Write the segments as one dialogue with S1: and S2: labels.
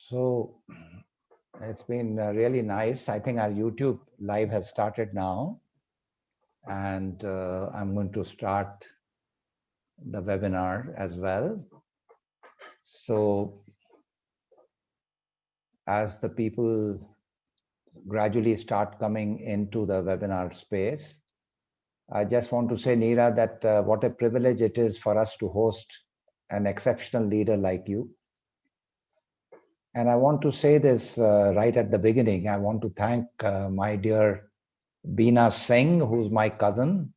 S1: So it's been really nice. I think our YouTube live has started now, and I'm going to start the webinar as well. So as the people gradually start coming into the webinar space, I just want to say, Neera, that what a privilege it is for us to host an exceptional leader like you. And I want to say this right at the beginning. I want to thank my dear Beena Singh, who's my cousin,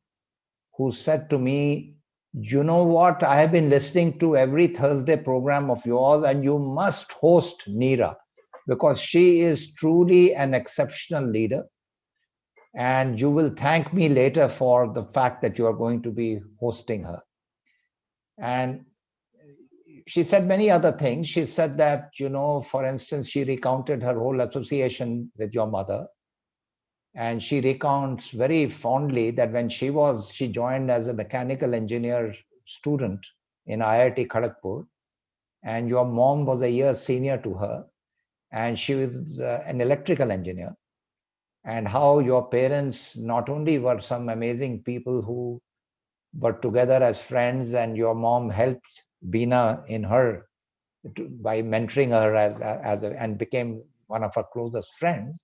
S1: who said to me, you know what, I have been listening to every Thursday program of yours and you must host Neera because she is truly an exceptional leader. And you will thank me later for the fact that you are going to be hosting her. And she said many other things. She said that, you know, for instance, she recounted her whole association with your mother. And she recounts very fondly that when she joined as a mechanical engineer student in IIT Kharagpur, and your mom was a year senior to her, and she was an electrical engineer, and how your parents not only were some amazing people who were together as friends, and your mom helped Beena in her by mentoring her and became one of her closest friends.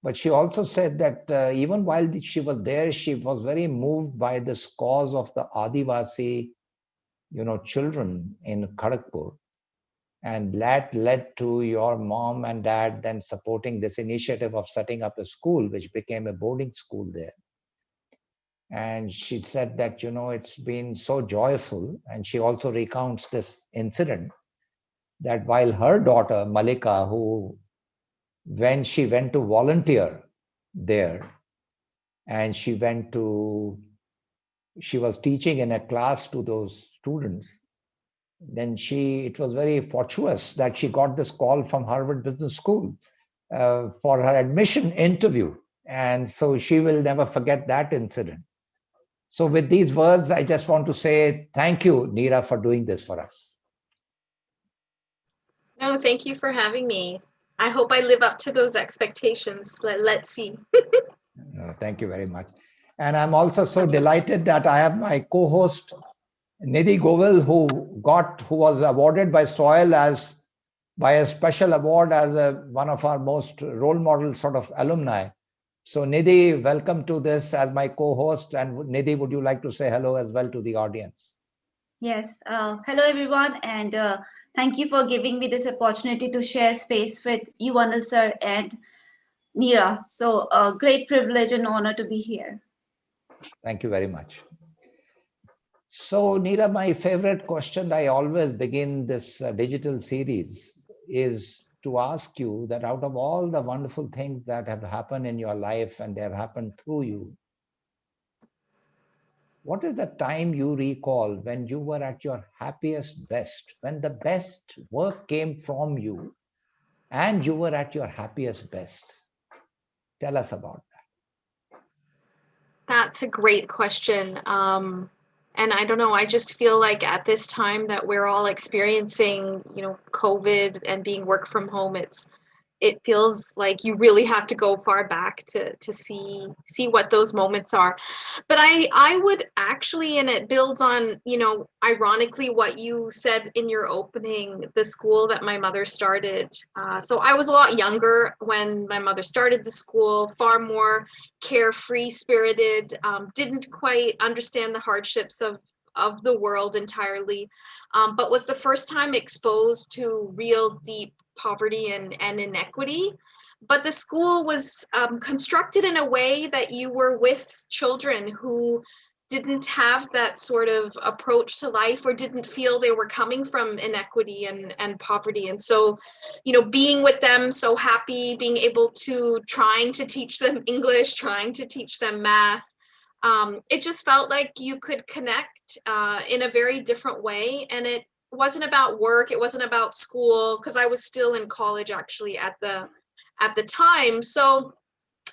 S1: But she also said that even while she was there, she was very moved by this cause of the Adivasi, you know, children in Kharagpur. And that led to your mom and dad then supporting this initiative of setting up a school, which became a boarding school there. And she said that, you know, it's been so joyful. And she also recounts this incident that while her daughter, Malika, when she went to volunteer there, and she was teaching in a class to those students, then it was very fortuitous that she got this call from Harvard Business School for her admission interview. And so she will never forget that incident. So with these words, I just want to say thank you, Neera, for doing this for us.
S2: No, thank you for having me. I hope I live up to those expectations. Let's see.
S1: Thank you very much. And I'm also so delighted that I have my co-host, Nidhi Govil, who was awarded by Soil by a special award as one of our most role model sort of alumni. So Nidhi, welcome to this as my co-host. And Nidhi, would you like to say hello as well to the audience?
S3: Yes. Hello, everyone. And thank you for giving me this opportunity to share space with you, Anil sir, and Neera. So a great privilege and honor to be here.
S1: Thank you very much. So Neera, my favorite question, I always begin this digital series is to ask you that out of all the wonderful things that have happened in your life and they have happened through you, what is the time you recall when you were at your happiest best, when the best work came from you and you were at your happiest best? Tell us about that.
S2: That's a great question. And I don't know, I just feel like at this time that we're all experiencing, you know, COVID and being work from home, it feels like you really have to go far back to see what those moments are. But I would actually, and it builds on, you know, ironically what you said in your opening, the school that my mother started. So I was a lot younger when my mother started the school, far more carefree spirited, didn't quite understand the hardships of the world entirely, but was the first time exposed to real deep poverty and inequity. But the school was constructed in a way that you were with children who didn't have that sort of approach to life or didn't feel they were coming from inequity and poverty. And so, you know, being with them, so happy, being able to trying to teach them English, trying to teach them math, it just felt like you could connect in a very different way. And it wasn't about work, it wasn't about school, because I was still in college actually at the time. So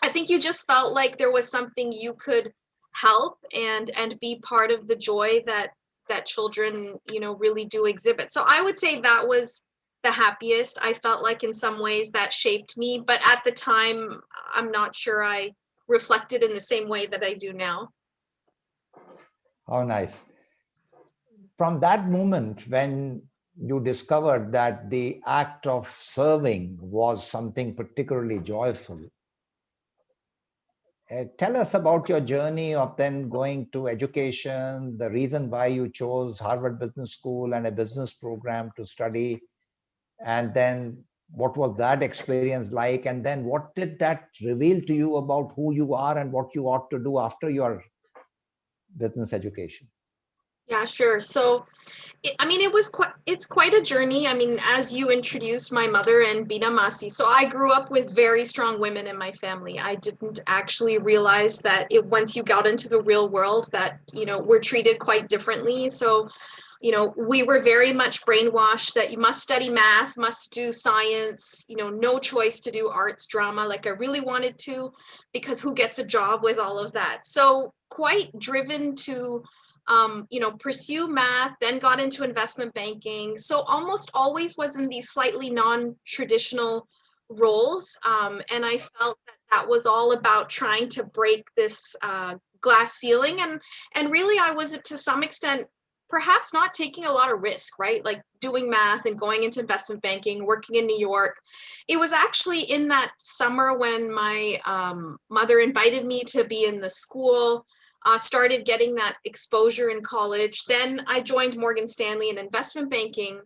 S2: I think you just felt like there was something you could help and be part of the joy that children, you know, really do exhibit. So I would say that was the happiest. I felt like in some ways that shaped me, but at the time, I'm not sure I reflected in the same way that I do now.
S1: How nice. From that moment when you discovered that the act of serving was something particularly joyful, tell us about your journey of then going to education, the reason why you chose Harvard Business School and a business program to study, and then what was that experience like, and then what did that reveal to you about who you are and what you ought to do after your business education?
S2: Yeah, sure. So, I mean, it's quite a journey. I mean, as you introduced my mother and Bina Masi, so I grew up with very strong women in my family. I didn't actually realize that once you got into the real world that, we're treated quite differently. So, we were very much brainwashed that you must study math, must do science, no choice to do arts, drama, like I really wanted to, because who gets a job with all of that? So quite driven to pursue math, then got into investment banking. So almost always was in these slightly non-traditional roles. And I felt that was all about trying to break this glass ceiling. And really I was to some extent perhaps not taking a lot of risk, right? Like doing math and going into investment banking, working in New York. It was actually in that summer when my mother invited me to be in the school, started getting that exposure in college. Then I joined Morgan Stanley in investment banking.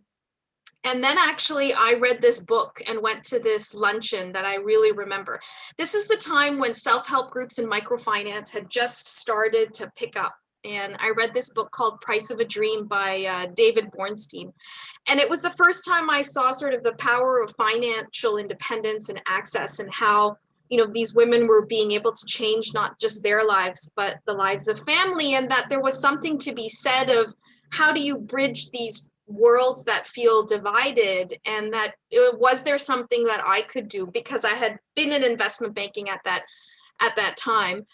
S2: And then actually I read this book and went to this luncheon that I really remember. This is the time when self-help groups and microfinance had just started to pick up. And I read this book called Price of a Dream by David Bornstein. And it was the first time I saw sort of the power of financial independence and access, and how these women were being able to change not just their lives, but the lives of family, and that there was something to be said of how do you bridge these worlds that feel divided, and that was there something that I could do, because I had been in investment banking at that time.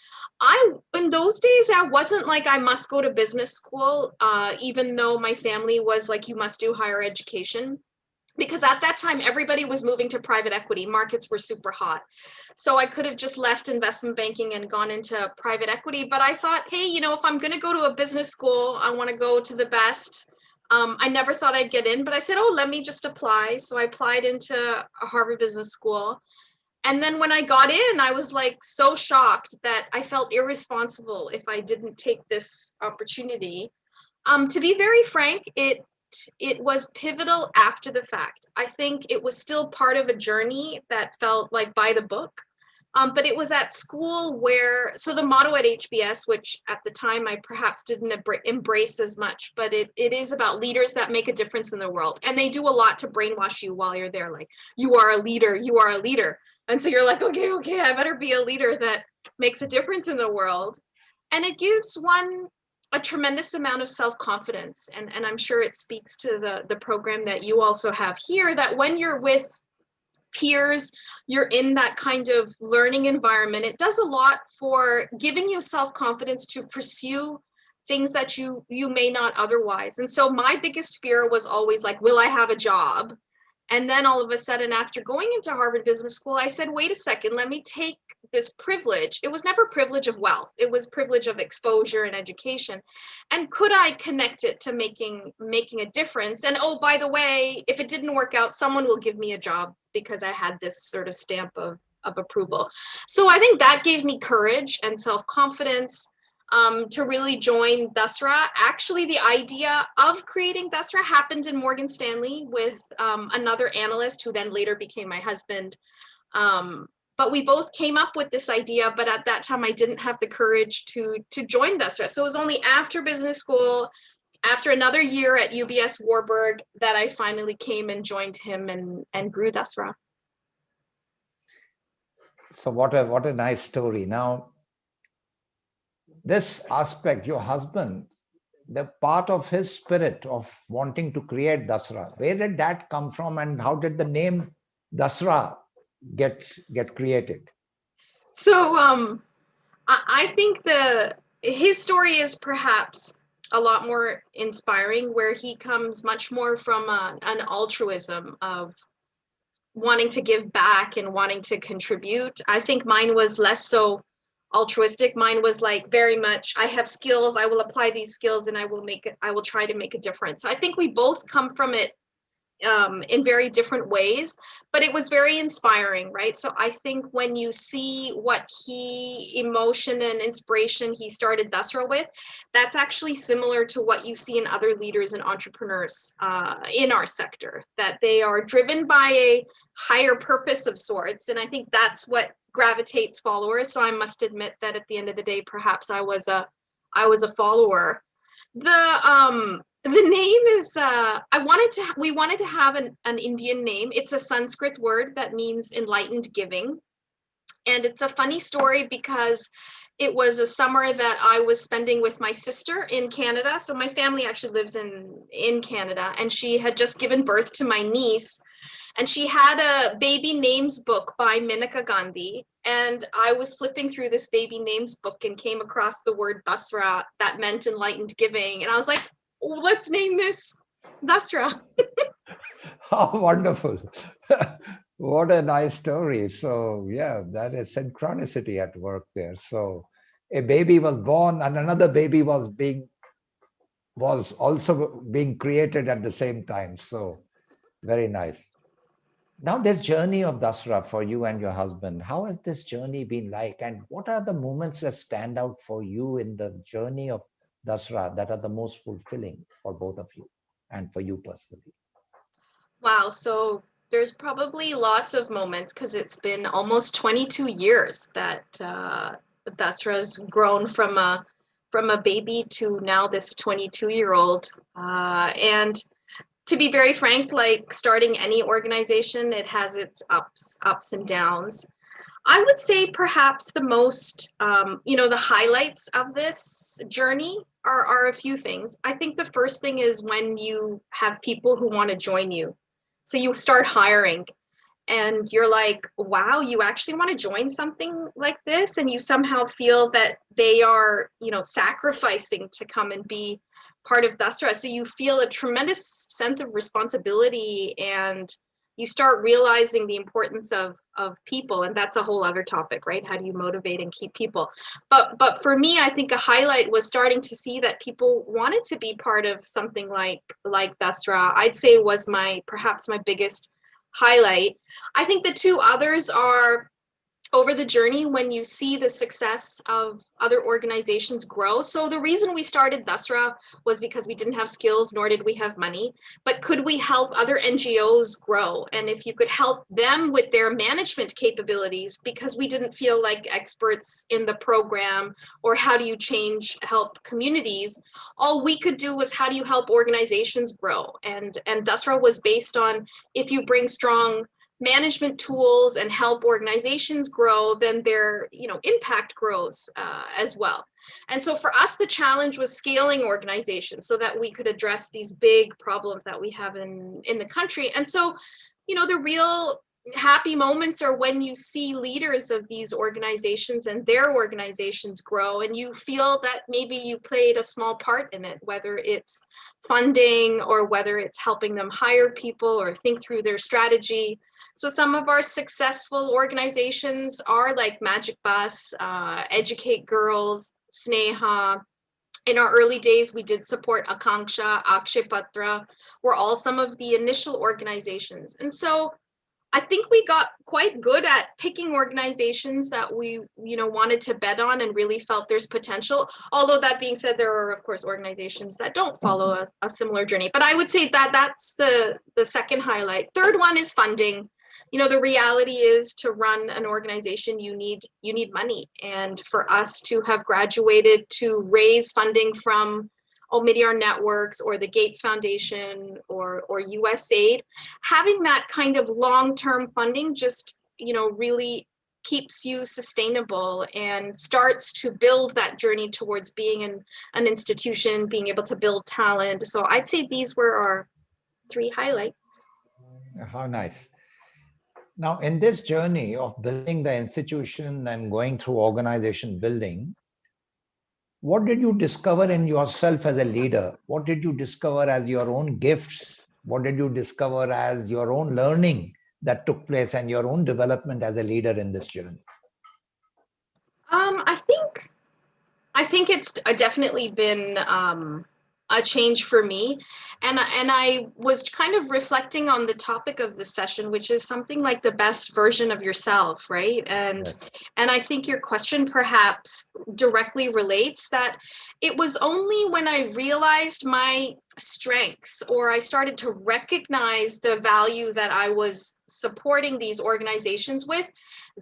S2: In those days, I wasn't like I must go to business school, even though my family was like, you must do higher education. Because at that time, everybody was moving to private equity. Markets were super hot. So I could have just left investment banking and gone into private equity. But I thought, hey, if I'm going to go to a business school, I want to go to the best. I never thought I'd get in, but I said, oh, let me just apply. So I applied into a Harvard Business School. And then when I got in, I was like so shocked that I felt irresponsible if I didn't take this opportunity. To be very frank, it was pivotal after the fact. I think it was still part of a journey that felt like by the book. But it was at school where, so the motto at HBS, which at the time I perhaps didn't embrace as much, but it is about leaders that make a difference in the world. And they do a lot to brainwash you while you're there. Like, you are a leader, you are a leader. And so you're like, okay, I better be a leader that makes a difference in the world. And it gives one a tremendous amount of self-confidence. And I'm sure it speaks to the program that you also have here, that when you're with peers, you're in that kind of learning environment, it does a lot for giving you self-confidence to pursue things that you may not otherwise. And so my biggest fear was always like, will I have a job? And then all of a sudden, after going into Harvard Business School, I said, wait a second, let me take this privilege. It was never privilege of wealth. It was privilege of exposure and education. And could I connect it to making a difference? And oh, by the way, if it didn't work out, someone will give me a job because I had this sort of stamp of approval. So I think that gave me courage and self-confidence to really join Dasra. Actually, the idea of creating Dasra happened in Morgan Stanley with another analyst who then later became my husband. But we both came up with this idea, but at that time I didn't have the courage to join Dasra. So it was only after business school, after another year at UBS Warburg, that I finally came and joined him and grew Dasra.
S1: So what a nice story. Now, this aspect, your husband, the part of his spirit of wanting to create Dasra, where did that come from, and how did the name Dasra get created?
S2: So I think his story is perhaps a lot more inspiring, where he comes much more from an altruism of wanting to give back and wanting to contribute. I think mine was less so altruistic. Mine was like very much, I have skills, I will apply these skills, and I will try to make a difference. So I think we both come from it in very different ways, but it was very inspiring, right? So I think when you see what emotion and inspiration he started Dasra with, that's actually similar to what you see in other leaders and entrepreneurs in our sector, that they are driven by a higher purpose of sorts. And I think that's what gravitates followers. So I must admit that at the end of the day, perhaps I was a follower. The name is we wanted to have an Indian name. It's a Sanskrit word that means enlightened giving. And it's a funny story because it was a summer that I was spending with my sister in Canada. So my family actually lives in Canada, and she had just given birth to my niece. And she had a baby names book by Maneka Gandhi. And I was flipping through this baby names book and came across the word Dasra that meant enlightened giving. And I was like, let's name this Dasra.
S1: How wonderful. What a nice story. So yeah, that is synchronicity at work there. So a baby was born and another baby was also being created at the same time. So very nice. Now this journey of Dasra for you and your husband, how has this journey been like? And what are the moments that stand out for you in the journey of Dasra that are the most fulfilling for both of you and for you personally?
S2: Wow. So there's probably lots of moments, because it's been almost 22 years that Dasra's grown from a baby to now this 22-year-old. And to be very frank, like starting any organization, it has its ups and downs. I would say perhaps the most, the highlights of this journey are a few things. I think the first thing is when you have people who want to join you. So you start hiring and you're like, wow, you actually want to join something like this? And you somehow feel that they are, sacrificing to come and be part of Dasra. So you feel a tremendous sense of responsibility, and you start realizing the importance of people. And that's a whole other topic, right? How do you motivate and keep people? But for me, I think a highlight was starting to see that people wanted to be part of something like Dasra. I'd say was perhaps my biggest highlight. I think the two others are over the journey when you see the success of other organizations grow. So the reason we started Dasra was because we didn't have skills, nor did we have money, but could we help other NGOs grow? And if you could help them with their management capabilities, because we didn't feel like experts in the program, or how do you help communities, all we could do was how do you help organizations grow? And Dasra was based on, if you bring strong management tools and help organizations grow, then their impact grows as well. And so for us, the challenge was scaling organizations so that we could address these big problems that we have in the country. And so, the real happy moments are when you see leaders of these organizations and their organizations grow, and you feel that maybe you played a small part in it, whether it's funding or whether it's helping them hire people or think through their strategy. So some of our successful organizations are like Magic Bus, Educate Girls, Sneha. In our early days, we did support Akanksha, Akshay Patra, were all some of the initial organizations. And so I think we got quite good at picking organizations that we, wanted to bet on and really felt there's potential. Although that being said, there are, of course, organizations that don't follow a similar journey. But I would say that that's the second highlight. Third one is funding. The reality is, to run an organization, you need money. And for us to have graduated to raise funding from Omidyar Networks or the Gates Foundation or USAID, having that kind of long-term funding just, really keeps you sustainable and starts to build that journey towards being an institution, being able to build talent. So I'd say these were our three highlights.
S1: How nice. Now, in this journey of building the institution and going through organization building, What did you discover in yourself as a leader? What did you discover as your own gifts? What did you discover as your own learning that took place and your own development as a leader in this journey?
S2: I think it's definitely been a change for me, and I was kind of reflecting on the topic of the session, which is something like the best version of yourself, right? And I think your question perhaps directly relates that it was only when I realized my strengths, or I started to recognize the value that I was supporting these organizations with,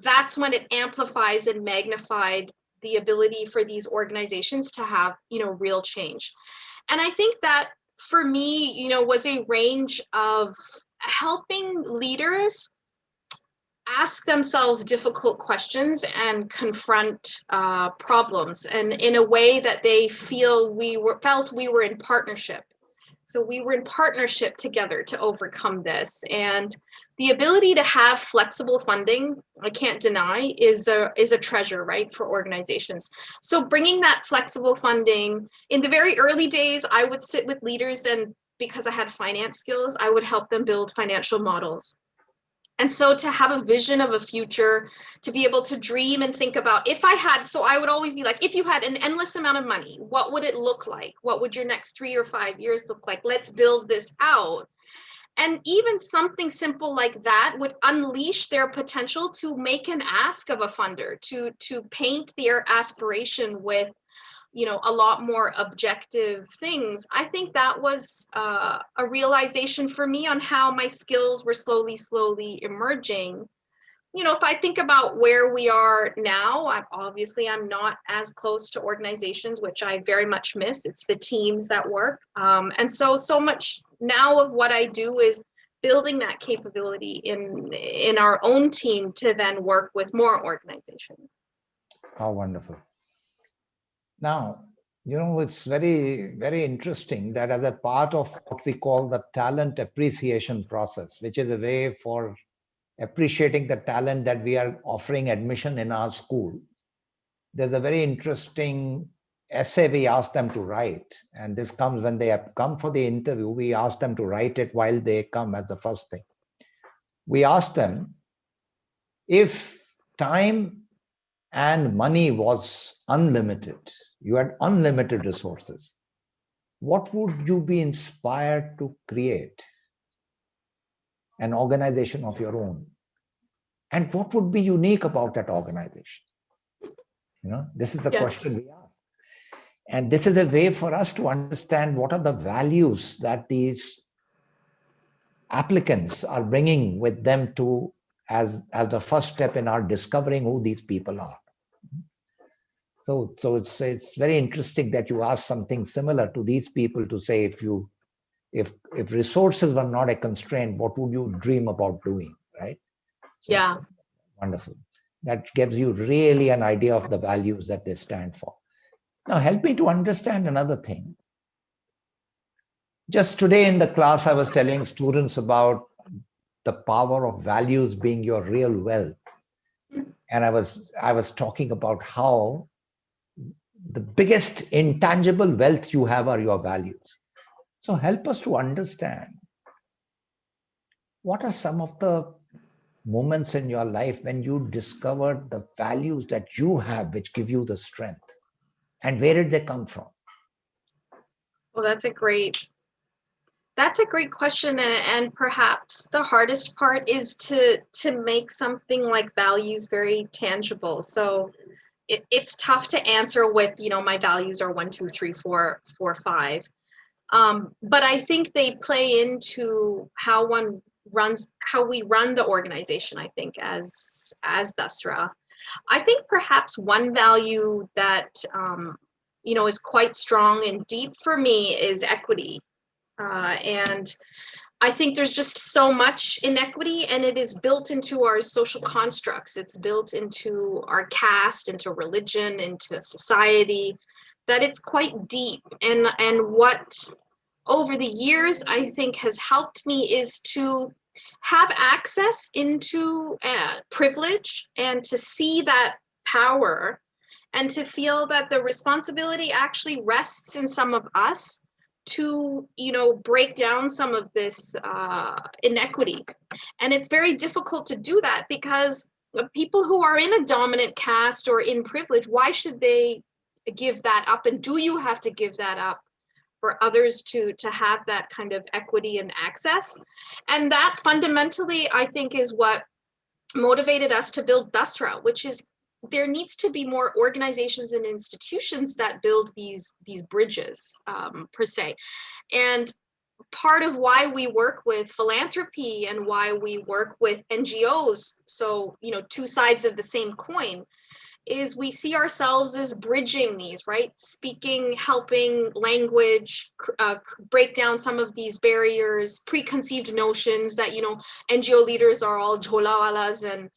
S2: that's when it amplifies and magnified the ability for these organizations to have, real change. And I think that for me, was a range of helping leaders ask themselves difficult questions and confront problems, and in a way that they felt we were in partnership. So we were in partnership together to overcome this. And the ability to have flexible funding, I can't deny, is a treasure, right, for organizations. So bringing that flexible funding, in the very early days, I would sit with leaders, and because I had finance skills, I would help them build financial models. And so to have a vision of a future, to be able to dream and think about, so I would always be like, if you had an endless amount of money, what would it look like? What would your next 3 or 5 years look like? Let's build this out. And even something simple like that would unleash their potential to make an ask of a funder, to paint their aspiration with, a lot more objective things. I think that was a realization for me on how my skills were slowly emerging. If I think about where we are now, I'm not as close to organizations, which I very much miss. It's the teams that work. And so much now of what I do is building that capability in our own team to then work with more organizations.
S1: How wonderful. Now, it's very, very interesting that as a part of what we call the talent appreciation process, which is a way for appreciating the talent that we are offering admission in our school, there's a very interesting essay we ask them to write. And this comes when they have come for the interview. We ask them to write it while they come as the first thing. We ask them, if time and money was unlimited, you had unlimited resources, what would you be inspired to create? An organization of your own. And what would be unique about that organization? This is the question we ask. And this is a way for us to understand what are the values that these applicants are bringing with them to as the first step in our discovering who these people are. So it's very interesting that you ask something similar to these people to say, if resources were not a constraint, what would you dream about doing, right? So,
S2: yeah.
S1: Wonderful. That gives you really an idea of the values that they stand for. Now, help me to understand another thing. Just today in the class, I was telling students about the power of values being your real wealth. And I was talking about how the biggest intangible wealth you have are your values. So help us to understand, what are some of the moments in your life when you discovered the values that you have which give you the strength, and where did they come from?
S2: Well, that's a great question, and perhaps the hardest part is to make something like values very tangible. So it's tough to answer with, my values are 1, 2, 3, 4, 5. But I think they play into how we run the organization, I think, as Dasra. I think perhaps one value that, is quite strong and deep for me is equity. And I think there's just so much inequity, and it is built into our social constructs. It's built into our caste, into religion, into society, that it's quite deep. And what over the years I think has helped me is to have access into privilege, and to see that power and to feel that the responsibility actually rests in some of us to, break down some of this inequity. And it's very difficult to do that because people who are in a dominant caste or in privilege, why should they give that up? And do you have to give that up for others to have that kind of equity and access? And that fundamentally, I think, is what motivated us to build Dasra, which is there needs to be more organizations and institutions that build these bridges, per se. And part of why we work with philanthropy and why we work with NGOs, so, two sides of the same coin, is we see ourselves as bridging these, right? Speaking, helping language, break down some of these barriers, preconceived notions that, NGO leaders are all jholawalas and,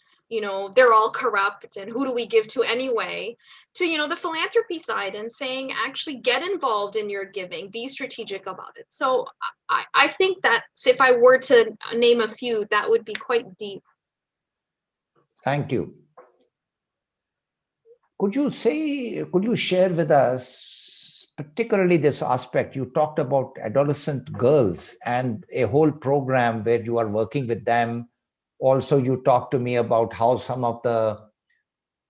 S2: they're all corrupt and who do we give to anyway, to, the philanthropy side and saying, actually get involved in your giving, be strategic about it. So I think that if I were to name a few, that would be quite deep.
S1: Thank you. Could you share with us, particularly this aspect, you talked about adolescent girls and a whole program where you are working with them. Also, you talked to me about how some of the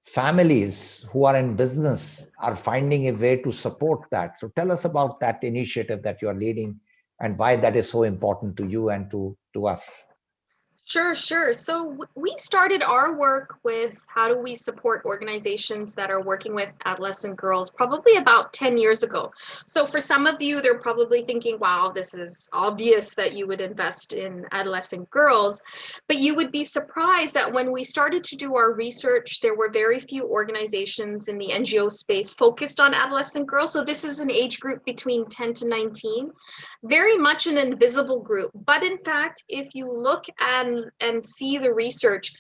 S1: families who are in business are finding a way to support that. So tell us about that initiative that you are leading and why that is so important to you and to us.
S2: Sure. So we started our work with how do we support organizations that are working with adolescent girls probably about 10 years ago. So for some of you, they're probably thinking, wow, this is obvious that you would invest in adolescent girls. But you would be surprised that when we started to do our research, there were very few organizations in the NGO space focused on adolescent girls. So this is an age group between 10 to 19, very much an invisible group. But in fact, if you look and see the research,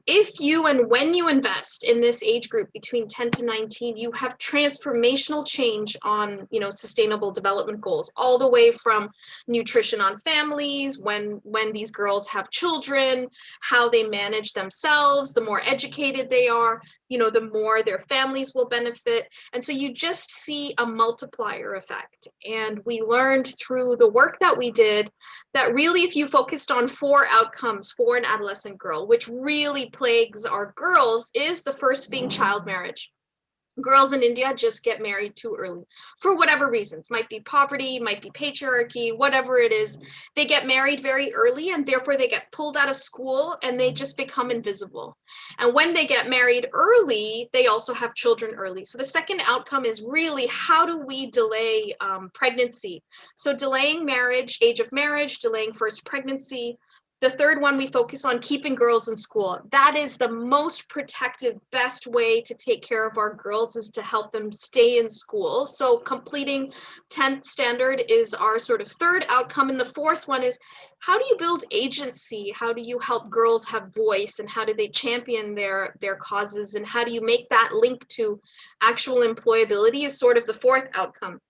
S2: if you and when you invest in this age group between 10 to 19, you have transformational change on, sustainable development goals, all the way from nutrition on families, when these girls have children, how they manage themselves, the more educated they are, the more their families will benefit. And so you just see a multiplier effect. And we learned through the work that we did that really, if you focused on 4 outcomes for an adolescent girl, which really plagues our girls, is the first being child marriage. Girls in India just get married too early for whatever reasons. Might be poverty, might be patriarchy, whatever it is. They get married very early and therefore they get pulled out of school and they just become invisible. And when they get married early, they also have children early. So the second outcome is really, how do we delay pregnancy? So delaying marriage, age of marriage, delaying first pregnancy. The third one, we focus on keeping girls in school. That is the most protective, best way to take care of our girls, is to help them stay in school. So completing 10th standard is our sort of third outcome. And the fourth one is, how do you build agency? How do you help girls have voice, and how do they champion their causes? And how do you make that link to actual employability is sort of the fourth outcome.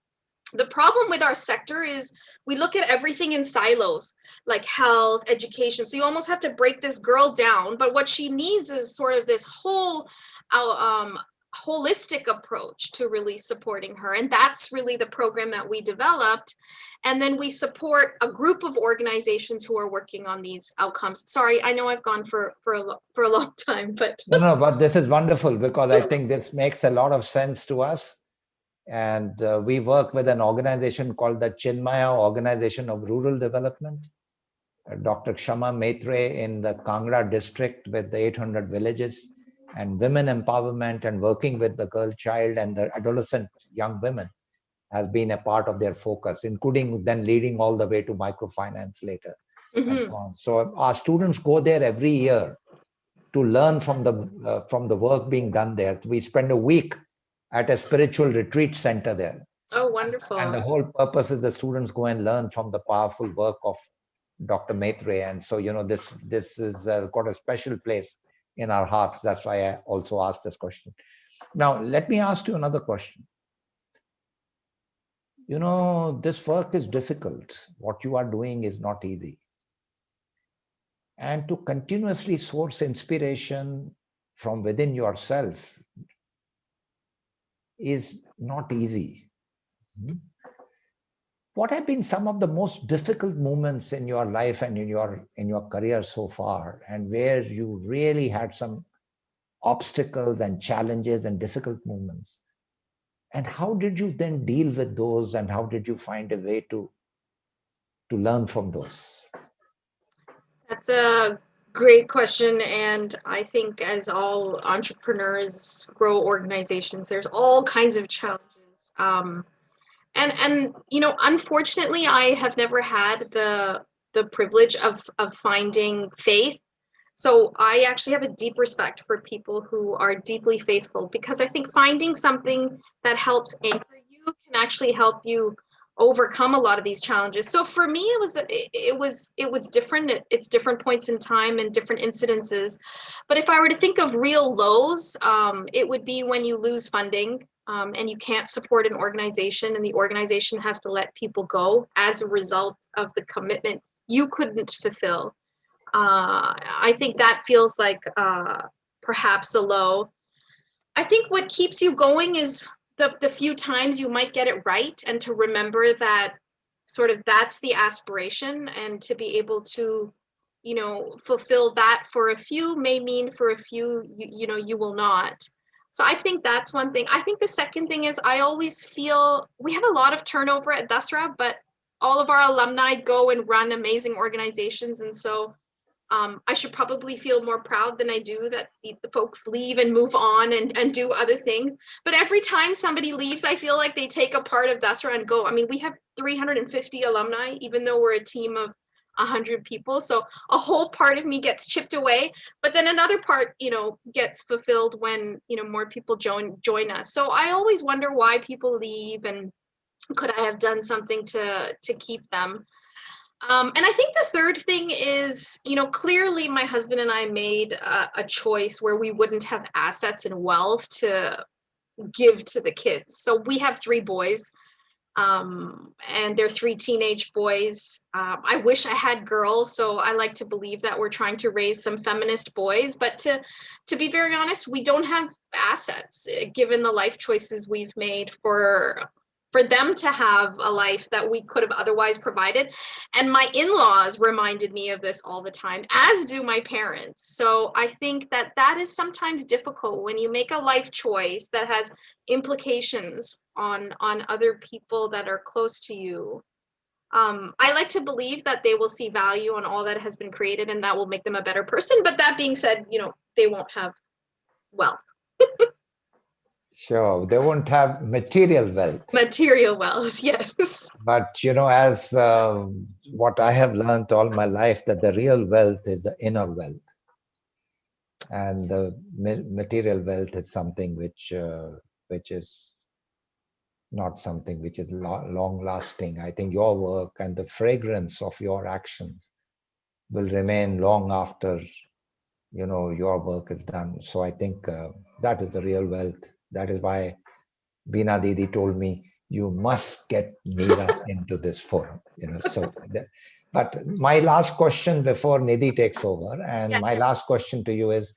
S2: The problem with our sector is we look at everything in silos, like health, education. So you almost have to break this girl down. But what she needs is sort of this whole holistic approach to really supporting her. And that's really the program that we developed. And then we support a group of organizations who are working on these outcomes. Sorry, I know I've gone for a long time, but
S1: No, but this is wonderful, because I think this makes a lot of sense to us. And we work with an organization called the Chinmaya Organization of Rural Development. Dr. Kshama Maitre in the Kangra district with the 800 villages, and women empowerment and working with the girl child and the adolescent young women has been a part of their focus, including then leading all the way to microfinance later, and so on. So our students go there every year to learn from the work being done there. We spend a week at a spiritual retreat center there.
S2: Oh, wonderful.
S1: And the whole purpose is the students go and learn from the powerful work of Dr. Maitre. And so, this is got a special place in our hearts. That's why I also asked this question. Now, let me ask you another question. This work is difficult. What you are doing is not easy. And to continuously source inspiration from within yourself, is not easy. What have been some of the most difficult moments in your life and in your career so far, and where you really had some obstacles and challenges and difficult moments? And how did you then deal with those, and how did you find a way to learn from those?
S2: That's a great question. And I think as all entrepreneurs grow organizations, there's all kinds of challenges. And you know, unfortunately, I have never had the privilege of finding faith. So I actually have a deep respect for people who are deeply faithful, because I think finding something that helps anchor you can actually help you overcome a lot of these challenges. So for me, it was different. It's different points in time and different incidences. But if I were to think of real lows, it would be when you lose funding. And you can't support an organization, and the organization has to let people go as a result of the commitment you couldn't fulfill. I think that feels like perhaps a low. I think what keeps you going is the few times you might get it right, and to remember that sort of that's the aspiration, and to be able to, you know, fulfill that for a few may mean for a few, you know, you will not. So I think that's one thing. I think the second thing is I always feel we have a lot of turnover at Dasra, but all of our alumni go and run amazing organizations. And so I should probably feel more proud than I do that the folks leave and move on and do other things. But every time somebody leaves, I feel like they take a part of Dasra and go. I mean, we have 350 alumni, even though we're a team of 100 people. So a whole part of me gets chipped away, but then another part, you know, gets fulfilled when, you know, more people join us. So I always wonder why people leave, and could I have done something to keep them? And I think the third thing is, you know, clearly my husband and I made a choice where we wouldn't have assets and wealth to give to the kids. So we have 3 boys. And they're 3 teenage boys. I wish I had girls, so I like to believe that we're trying to raise some feminist boys. But to be very honest, we don't have assets, given the life choices we've made for them to have a life that we could have otherwise provided. And my in-laws reminded me of this all the time, as do my parents. So I think that that is sometimes difficult when you make a life choice that has implications on other people that are close to you. I like to believe that they will see value on all that has been created, and that will make them a better person. But that being said, you know, they won't have wealth.
S1: Sure, they won't have material wealth.
S2: Material wealth, yes.
S1: But, you know, as what I have learned all my life, that the real wealth is the inner wealth. And the material wealth is something which is not something which is long lasting. I think your work and the fragrance of your actions will remain long after, you know, your work is done. So I think that is the real wealth. That is why Beena Didi told me, you must get Neera into this forum, you know. So but my last question before Nidhi takes over, and my last question to you is,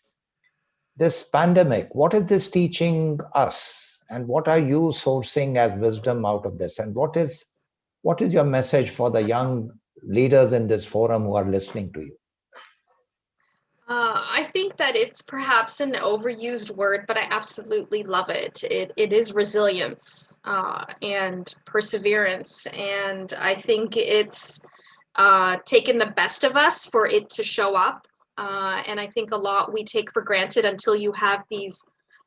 S1: this pandemic, what is this teaching us, and what are you sourcing as wisdom out of this, and what is your message for the young leaders in this forum who are listening to you?
S2: I think that it's perhaps an overused word, but I absolutely love it. It is resilience and perseverance. And I think it's taken the best of us for it to show up. And I think a lot we take for granted until you have these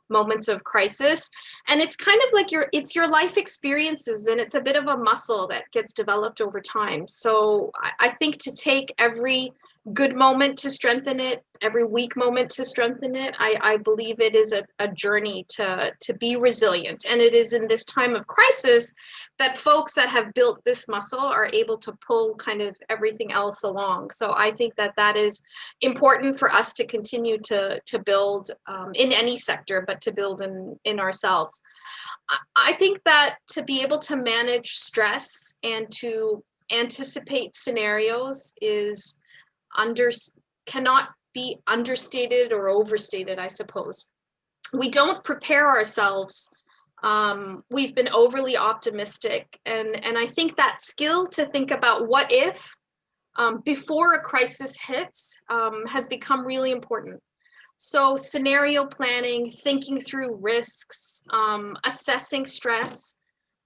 S2: moments of crisis. And it's kind of like it's your life experiences, and it's a bit of a muscle that gets developed over time. So I think to take every good moment to strengthen it, every weak moment to strengthen it. I believe it is a journey to be resilient. And it is in this time of crisis that folks that have built this muscle are able to pull kind of everything else along. So I think that that is important for us to continue to build in any sector, but to build in ourselves. I think that to be able to manage stress and to anticipate scenarios cannot be understated or overstated, I suppose. We don't prepare ourselves We've been overly optimistic, and I think that skill to think about what if before a crisis hits has become really important. So scenario planning, thinking through risks, assessing stress,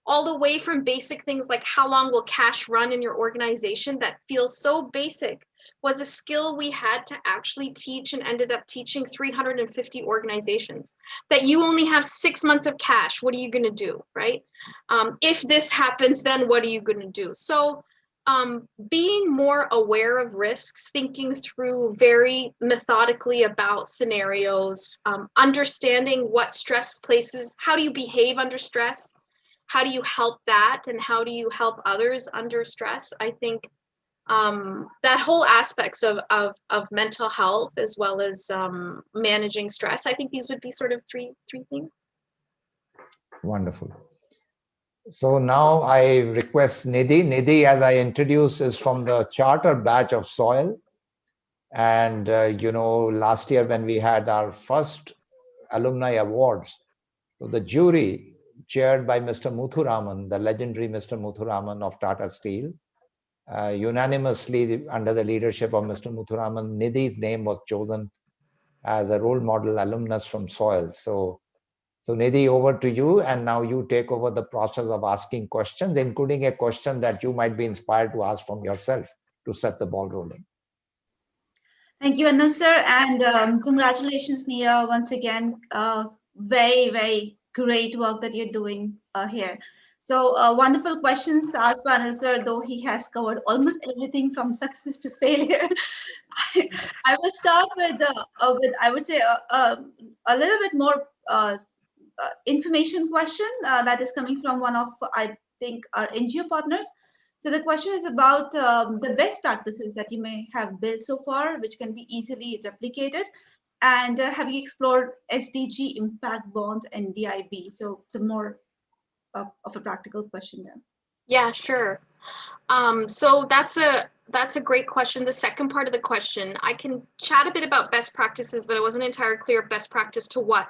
S2: all the way from basic things like how long will cash run in your organization that feels so basic was a skill we had to actually teach and ended up teaching 350 organizations. That you only have 6 months of cash, what are you going to do, right? If this happens, then what are you going to do? So being more aware of risks, thinking through very methodically about scenarios, understanding what stress places, how do you behave under stress? How do you help that, and how do you help others under stress? I think that whole aspects of mental health as well as managing stress, I think these would be sort of three things.
S1: Wonderful. So now I request Nidhi. Nidhi, as I introduced, is from the charter batch of Soil. And, last year when we had our first alumni awards, so the jury, chaired by Mr. Muthuraman, the legendary Mr. Muthuraman of Tata Steel, unanimously under the leadership of Mr. Muthuraman, Nidhi's name was chosen as a role model alumnus from Soil. So Nidhi, over to you, and now you take over the process of asking questions, including a question that you might be inspired to ask from yourself to set the ball rolling.
S3: Thank you, Anil sir, and congratulations, Neera, once again. Very, very great work that you're doing here. So wonderful questions asked by Anil sir, though he has covered almost everything from success to failure. I will start with I would say a little bit more information question that is coming from one of, I think, our NGO partners. So the question is about the best practices that you may have built so far, which can be easily replicated. And have you explored SDG impact bonds and DIB? So it's a more of a practical question there.
S2: Yeah, sure. So that's a great question. The second part of the question, I can chat a bit about best practices, but I wasn't entirely clear best practice to what.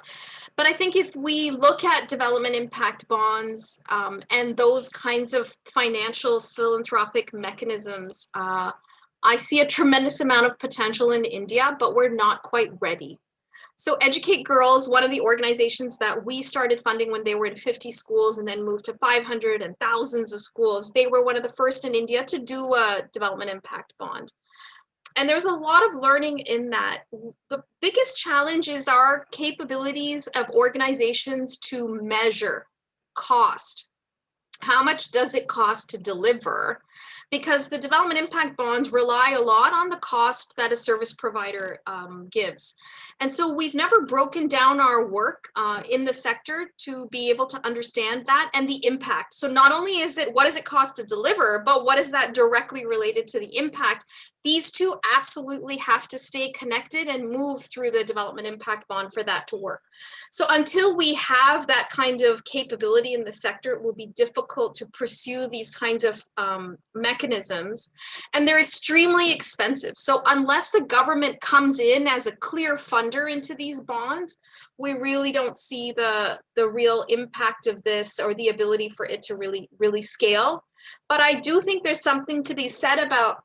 S2: But I think if we look at development impact bonds and those kinds of financial philanthropic mechanisms, I see a tremendous amount of potential in India, but we're not quite ready. So Educate Girls, one of the organizations that we started funding when they were in 50 schools and then moved to 500 and thousands of schools, they were one of the first in India to do a development impact bond. And there's a lot of learning in that. The biggest challenge is our capabilities of organizations to measure cost. How much does it cost to deliver? Because the development impact bonds rely a lot on the cost that a service provider gives. And so we've never broken down our work in the sector to be able to understand that and the impact. So not only is it what does it cost to deliver, but what is that directly related to the impact? These two absolutely have to stay connected and move through the development impact bond for that to work. So until we have that kind of capability in the sector, it will be difficult to pursue these kinds of mechanisms, and they're extremely expensive. So unless the government comes in as a clear funder into these bonds, we really don't see the real impact of this or the ability for it to really scale. But I do think there's something to be said about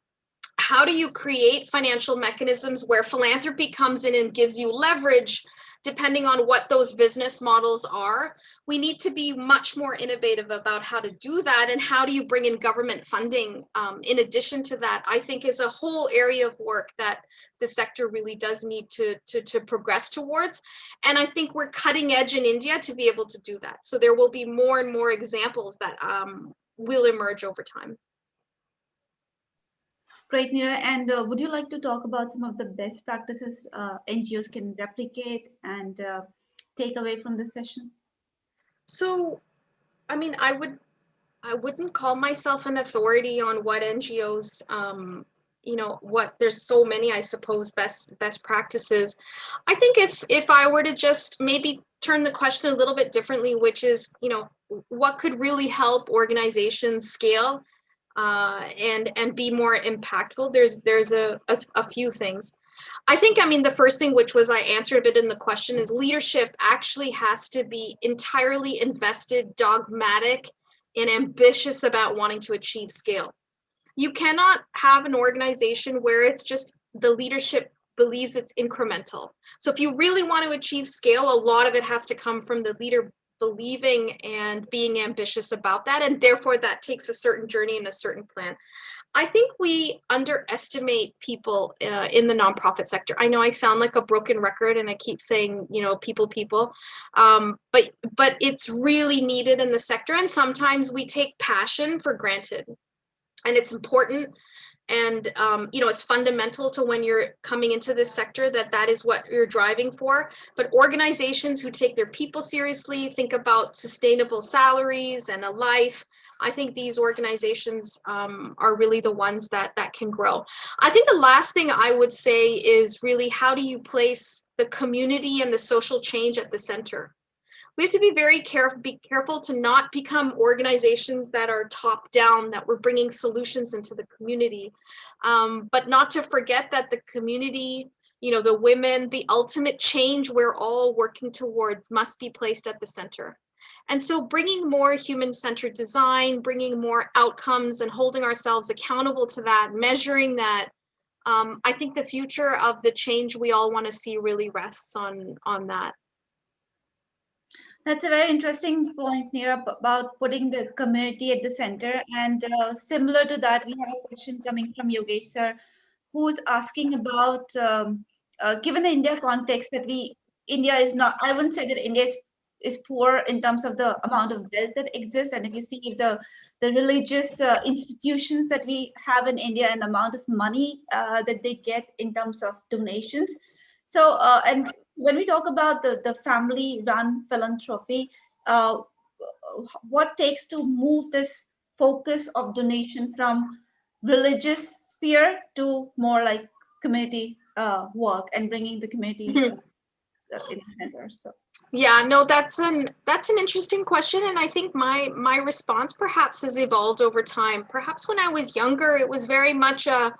S2: how do you create financial mechanisms where philanthropy comes in and gives you leverage depending on what those business models are. We need to be much more innovative about how to do that, and how do you bring in government funding in addition to that, I think is a whole area of work that the sector really does need to progress towards. And I think we're cutting edge in India to be able to do that. So there will be more and more examples that will emerge over time.
S3: Great, Neera. And would you like to talk about some of the best practices NGOs can replicate and take away from this session?
S2: So, I mean, I wouldn't call myself an authority on what NGOs, there's so many, I suppose, best practices. I think if I were to just maybe turn the question a little bit differently, which is, what could really help organizations scale and be more impactful? There's a few things. I think, I mean, the first thing, which was I answered a bit in the question, is leadership actually has to be entirely invested, dogmatic, and ambitious about wanting to achieve scale. You cannot have an organization where it's just the leadership believes it's incremental. So if you really want to achieve scale, a lot of it has to come from the leader believing and being ambitious about that. And therefore that takes a certain journey and a certain plan. I think we underestimate people in the nonprofit sector. I know I sound like a broken record and I keep saying, you know, people, but it's really needed in the sector. And sometimes we take passion for granted. And it's important, and you know, it's fundamental to when you're coming into this sector that is what you're driving for. But organizations who take their people seriously, think about sustainable salaries and a life, I think these organizations are really the ones that can grow. I think the last thing I would say is really, how do you place the community and the social change at the center? We have to be very careful to not become organizations that are top down, that we're bringing solutions into the community, but not to forget that the community, you know, the women, the ultimate change we're all working towards must be placed at the center. And so bringing more human-centered design, bringing more outcomes and holding ourselves accountable to that, measuring that, I think the future of the change we all want to see really rests on that.
S3: That's a very interesting point, Neera, about putting the community at the center. And similar to that, we have a question coming from Yogesh sir, who's asking about, given the India context that India is not, I wouldn't say that India is poor in terms of the amount of wealth that exists. And if you see the religious institutions that we have in India and the amount of money that they get in terms of donations. So, and when we talk about the family-run philanthropy, what takes to move this focus of donation from religious sphere to more like community work and bringing the community in the center? So
S2: yeah, no, that's an interesting question, and I think my response perhaps has evolved over time. Perhaps when I was younger, it was very much a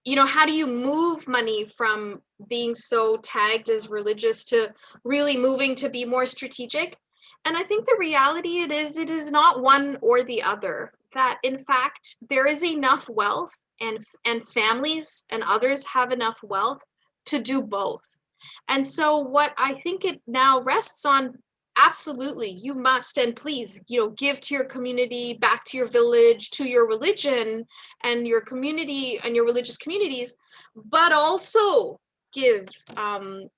S2: you know, how do you move money from being so tagged as religious to really moving to be more strategic? And I think the reality it is not one or the other, that in fact there is enough wealth, and families and others have enough wealth to do both. And so what I think it now rests on, absolutely, you must, and please, you know, give to your community, back to your village, to your religion and your community and your religious communities, but also give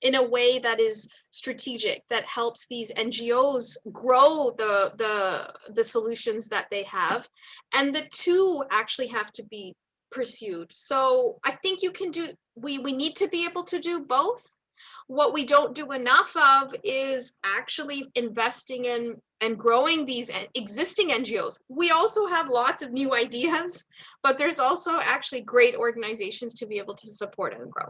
S2: in a way that is strategic, that helps these NGOs grow the solutions that they have. And the two actually have to be pursued. So I think you can do, we need to be able to do both. What we don't do enough of is actually investing in and growing these existing NGOs. We also have lots of new ideas, but there's also actually great organizations to be able to support and grow.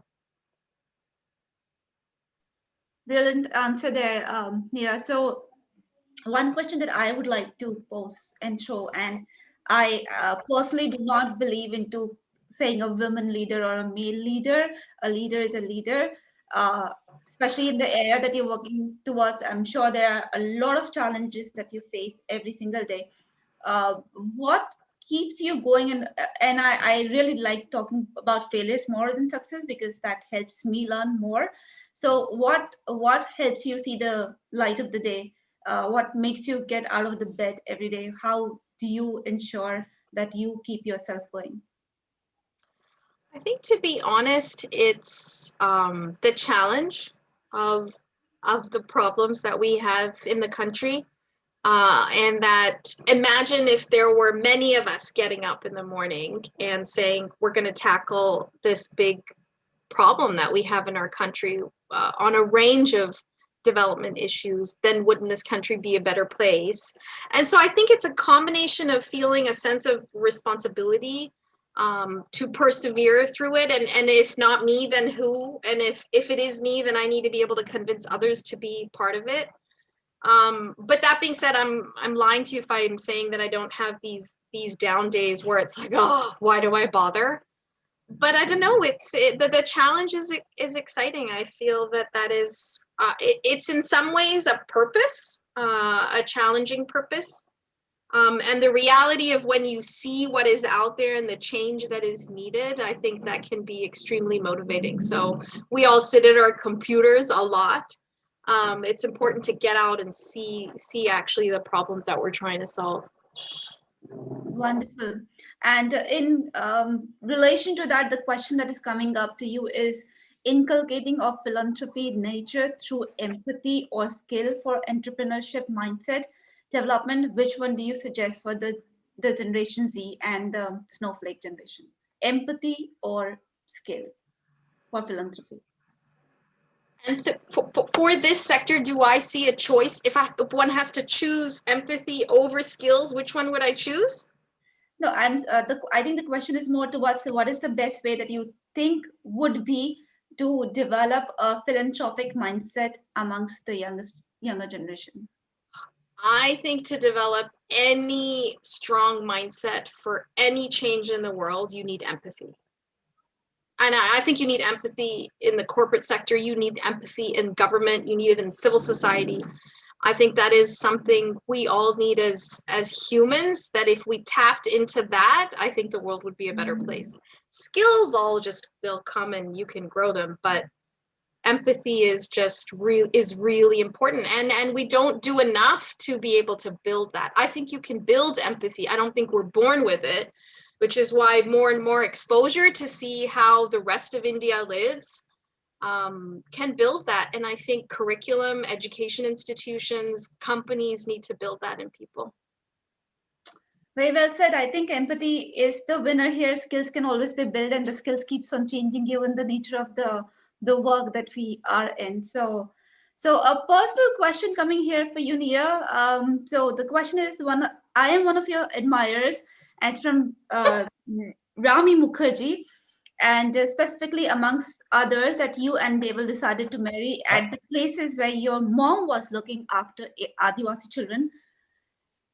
S3: Brilliant answer there, Neera. So one question that I would like to pose and throw, and I personally do not believe into saying a women leader or a male leader. A leader is a leader, especially in the area that you're working towards. I'm sure there are a lot of challenges that you face every single day. What keeps you going? And I really like talking about failures more than success, because that helps me learn more. So what helps you see the light of the day? What makes you get out of the bed every day? How do you ensure that you keep yourself going?
S2: I think, to be honest, it's the challenge of the problems that we have in the country. And that, imagine if there were many of us getting up in the morning and saying, we're going to tackle this big problem that we have in our country on a range of development issues, then wouldn't this country be a better place? And so I think it's a combination of feeling a sense of responsibility to persevere through it. And if not me, then who? And if it is me, then I need to be able to convince others to be part of it. But that being said, I'm lying to you if I'm saying that I don't have these down days where it's like, oh, why do I bother? but I don't know. The challenge is exciting. I feel that is it's in some ways a purpose, a challenging purpose. And the reality of when you see what is out there and the change that is needed, I think that can be extremely motivating. So we all sit at our computers a lot. It's important to get out and see actually the problems that we're trying to solve.
S3: Wonderful. And in relation to that, the question that is coming up to you is inculcating of philanthropy nature through empathy or skill for entrepreneurship mindset development. Which one do you suggest for the Generation Z and the Snowflake generation? Empathy or skill for philanthropy?
S2: And for this sector, do I see a choice? If one has to choose empathy over skills, which one would I choose?
S3: No, I think the question is more towards what is the best way that you think would be to develop a philanthropic mindset amongst the younger generation.
S2: I think to develop any strong mindset for any change in the world, you need empathy. And I think you need empathy in the corporate sector. You need empathy in government. You need it in civil society. I think that is something we all need as humans, that if we tapped into that, I think the world would be a better place. Skills they'll come and you can grow them, but empathy is really important. And we don't do enough to be able to build that. I think you can build empathy. I don't think we're born with it, which is why more and more exposure to see how the rest of India lives can build that. And I think curriculum, education institutions, companies need to build that in people.
S3: Very well said. I think empathy is the winner here. Skills can always be built, and the skills keeps on changing given the nature of the work that we are in. So a personal question coming here for you, Neera. So the question is I am one of your admirers, and it's from Rami Mukherjee. And specifically amongst others that you and Devil decided to marry at the places where your mom was looking after Adivasi children.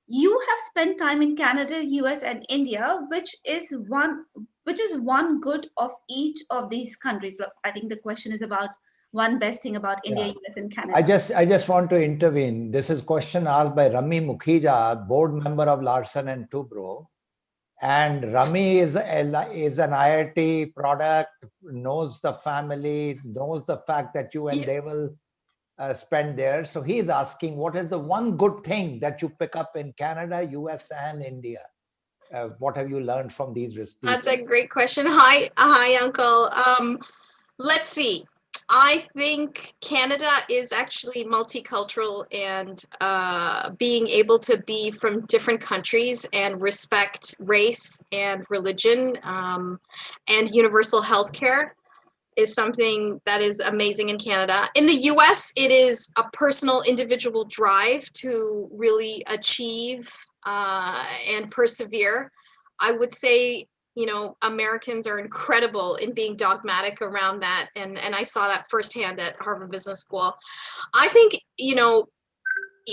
S3: You have spent time in Canada, US, and India, which is one good of each of these countries. Look, I think the question is about one best thing about India, US, and Canada.
S1: I just want to intervene. This is a question asked by Rami Mukhija, board member of Larsen and Toubro. And Rami is an IIT product, knows the family, knows the fact that you and Devil spend there. So he's asking, what is the one good thing that you pick up in Canada, US, and India? What have you learned from these people?
S2: That's a great question. Hi, Uncle. Let's see. I think Canada is actually multicultural, and being able to be from different countries and respect race and religion and universal healthcare is something that is amazing in Canada. In the US, it is a personal individual drive to really achieve and persevere. I would say, Americans are incredible in being dogmatic around that. And I saw that firsthand at Harvard Business School. I think,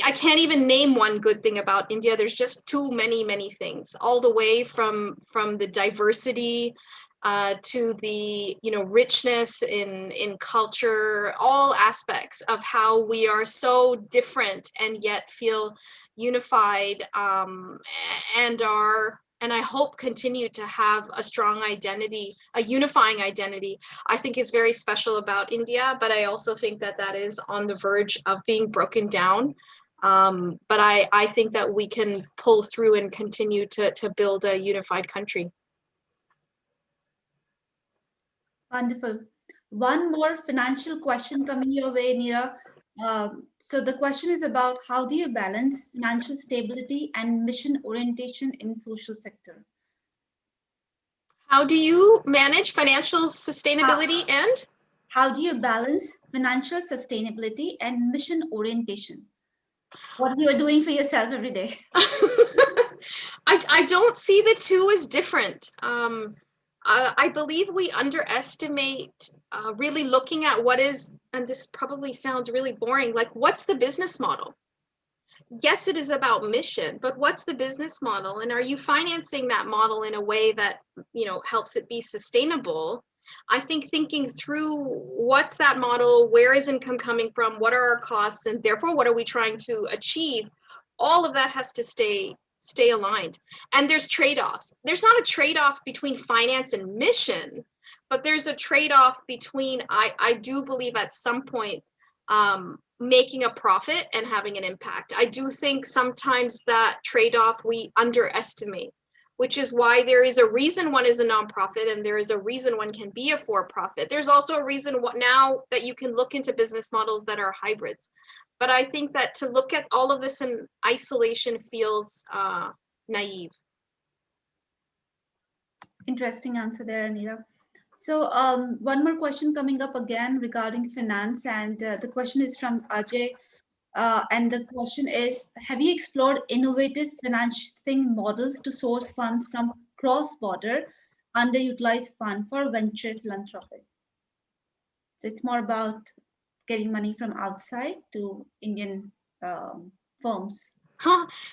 S2: I can't even name one good thing about India. There's just too many things, all the way from the diversity to the richness in culture, all aspects of how we are so different and yet feel unified and I hope continue to have a strong identity, a unifying identity, I think is very special about India. But I also think that is on the verge of being broken down. But I think that we can pull through and continue to build a unified country.
S3: Wonderful. One more financial question coming your way, Neera. So the question is about how do you balance financial stability and mission orientation in social sector?
S2: How do you manage financial sustainability and?
S3: How do you balance financial sustainability and mission orientation? What you are doing for yourself every day?
S2: I don't see the two as different. I believe we underestimate really looking at what is, and this probably sounds really boring, like what's the business model? yes, it is about mission, but what's the business model? And are you financing that model in a way that, helps it be sustainable? I think thinking through what's that model, where is income coming from, what are our costs, and therefore what are we trying to achieve? All of that has to stay aligned. And there's trade-offs. There's not a trade-off between finance and mission, but there's a trade-off between, I do believe at some point, making a profit and having an impact. I do think sometimes that trade-off we underestimate, which is why there is a reason one is a nonprofit and there is a reason one can be a for-profit. There's also a reason now that you can look into business models that are hybrids. But I think that to look at all of this in isolation feels naive.
S3: Interesting answer there, Neera. So one more question coming up again regarding finance, and the question is from Ajay. And the question is, have you explored innovative financing models to source funds from cross-border underutilized fund for venture philanthropy? So it's more about getting money from outside to Indian firms.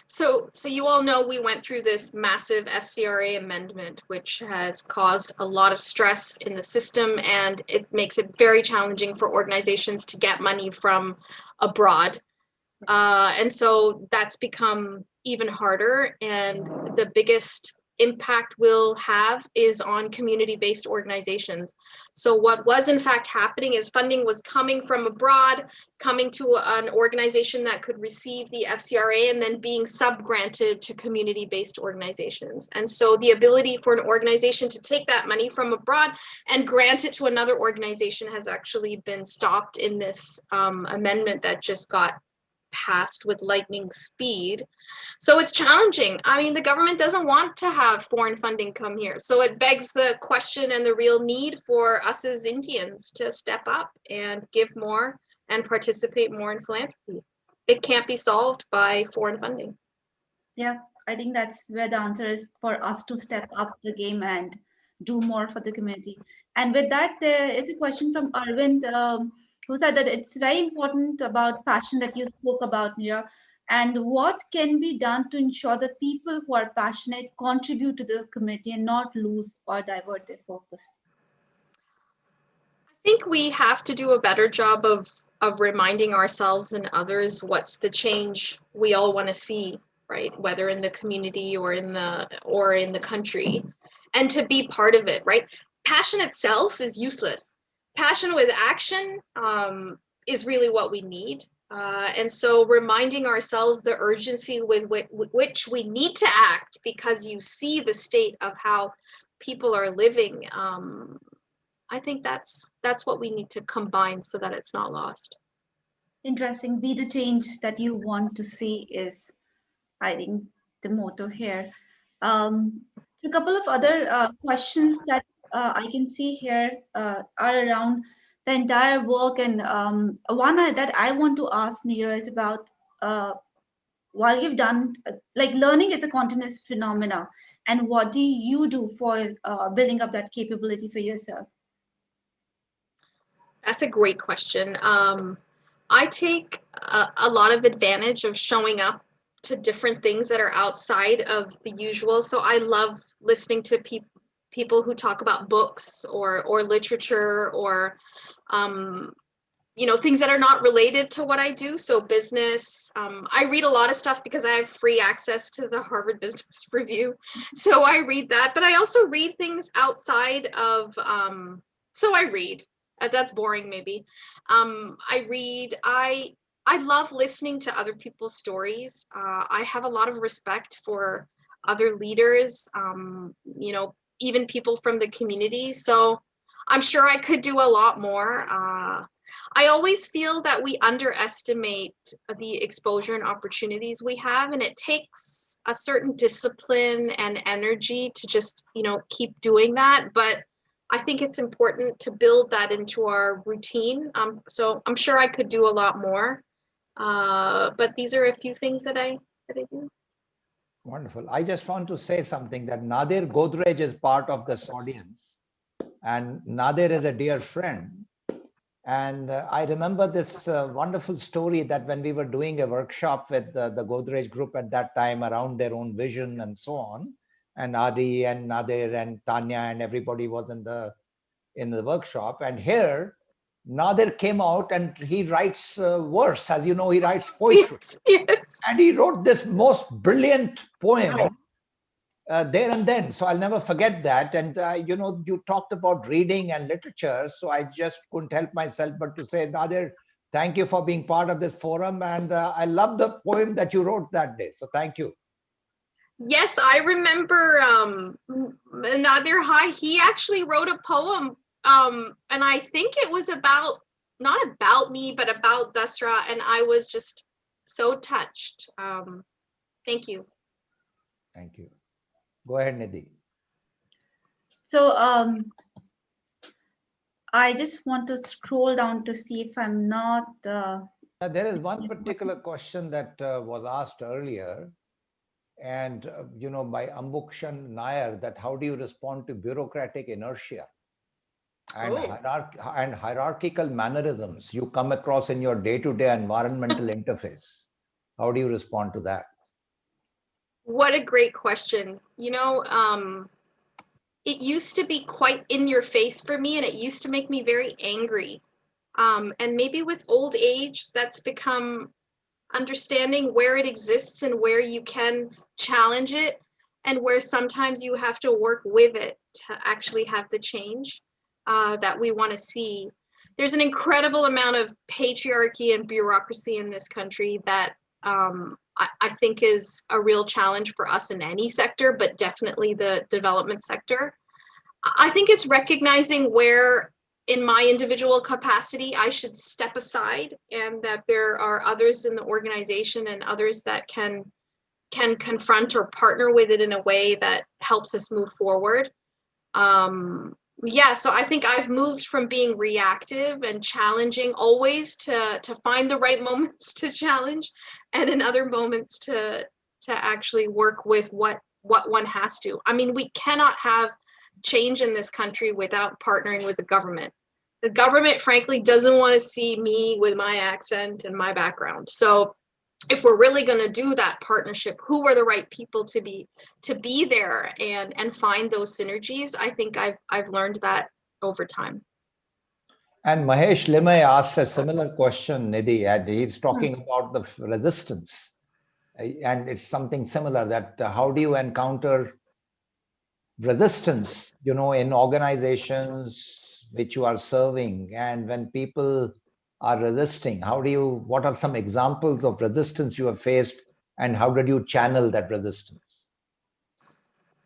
S2: So you all know we went through this massive FCRA amendment, which has caused a lot of stress in the system, and it makes it very challenging for organizations to get money from abroad. And so that's become even harder. And the biggest impact we'll have is on community-based organizations. So what was in fact happening is funding was coming from abroad, coming to an organization that could receive the FCRA and then being sub-granted to community-based organizations. And so the ability for an organization to take that money from abroad and grant it to another organization has actually been stopped in this amendment that just got passed with lightning speed. So it's challenging. I mean, the government doesn't want to have foreign funding come here. So it begs the question and the real need for us as Indians to step up and give more and participate more in philanthropy. It can't be solved by foreign funding.
S3: Yeah, I think that's where the answer is, for us to step up the game and do more for the community. And with that, there is a question from Arvind, who said that it's very important about passion that you spoke about, Neera, and what can be done to ensure that people who are passionate contribute to the community and not lose or divert their focus.
S2: I think we have to do a better job of reminding ourselves and others what's the change we all want to see, right? Whether in the community or in the country, and to be part of it, right? Passion itself is useless. Passion with action is really what we need. And so reminding ourselves the urgency with which we need to act because you see the state of how people are living. I think that's what we need to combine so that it's not lost.
S3: Interesting. Be the change that you want to see is, I think, the motto here. A couple of other questions that I can see here are around the entire work, and one that I want to ask Neera is about while you've done, like, learning is a continuous phenomena, and what do you do for building up that capability for yourself?
S2: That's a great question. I take a lot of advantage of showing up to different things that are outside of the usual. So I love listening to people who talk about books or literature or things that are not related to what I do. So business, I read a lot of stuff because I have free access to the Harvard Business Review. So I read that, but I also read things outside of, so I read. That's boring, maybe. I love listening to other people's stories. I have a lot of respect for other leaders, even people from the community. So I'm sure I could do a lot more. I always feel that we underestimate the exposure and opportunities we have, and it takes a certain discipline and energy to just, keep doing that. But I think it's important to build that into our routine. So I'm sure I could do a lot more. But these are a few things that I do.
S1: Wonderful. I just want to say something that Nadir Godrej is part of this audience, and Nadir is a dear friend. And I remember this wonderful story that when we were doing a workshop with the Godrej group at that time around their own vision and so on, and Adi and Nadir and Tanya and everybody was in the workshop. And here, Nadir came out and he writes verse. As you know, he writes poetry.
S2: Yes, yes.
S1: And he wrote this most brilliant poem there and then. So I'll never forget that. And, you talked about reading and literature. So I just couldn't help myself but to say, Nadir, thank you for being part of this forum. And I love the poem that you wrote that day. So thank you.
S2: Yes, I remember Nadir Hai, he actually wrote a poem, and I think it was about, not about me, but about Dasra, and I was just so touched. Thank you.
S1: Thank you. Go ahead, Nidhi.
S3: So I just want to scroll down to see if I'm not.
S1: There is one particular question that was asked earlier, and by Ambukshan Nair, that how do you respond to bureaucratic inertia and hierarchical mannerisms you come across in your day-to-day environmental interface? How do you respond to that?
S2: What a great question. It used to be quite in your face for me, and it used to make me very angry. And maybe with old age, that's become understanding where it exists and where you can challenge it, and where sometimes you have to work with it to actually have the change that we want to see. There's an incredible amount of patriarchy and bureaucracy in this country that I think is a real challenge for us in any sector, but definitely the development sector. I think it's recognizing where, in my individual capacity, I should step aside, and that there are others in the organization and others that can confront or partner with it in a way that helps us move forward. So I think I've moved from being reactive and challenging always to find the right moments to challenge, and in other moments to actually work with what one has to. I mean, we cannot have change in this country without partnering with the government. The government, frankly, doesn't want to see me with my accent and my background. So if we're really going to do that partnership, who are the right people to be there and find those synergies? I think I've learned that over time.
S1: And Mahesh Limay asks a similar question, Nidhi, and he's talking about the resistance. And it's something similar, that how do you encounter resistance, in organizations which you are serving, and when people are resisting, what are some examples of resistance you have faced, and how did you channel that resistance?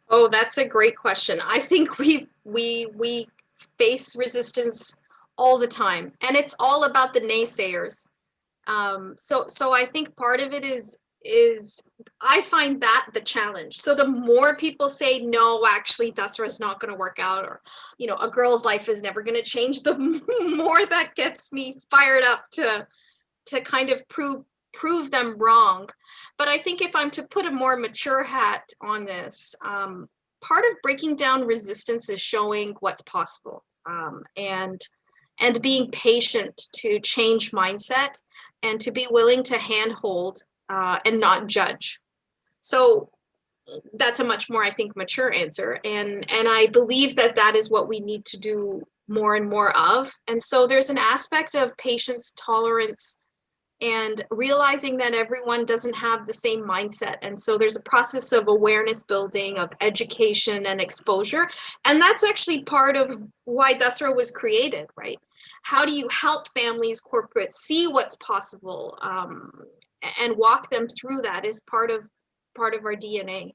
S2: Oh, that's a great question. I think we face resistance all the time, and it's all about the naysayers. So I think part of it is I find that the challenge. So the more people say, no, actually Dasra is not going to work out, or, a girl's life is never going to change, the more that gets me fired up to kind of prove them wrong. But I think if I'm to put a more mature hat on this, part of breaking down resistance is showing what's possible, and being patient to change mindset, and to be willing to handhold and not judge. So that's a much more, I think, mature answer. And I believe that is what we need to do more and more of. And so there's an aspect of patience, tolerance, and realizing that everyone doesn't have the same mindset. And so there's a process of awareness building, of education and exposure. And that's actually part of why Dasra was created, right? How do you help families, corporates see what's possible, and walk them through that is part of our DNA.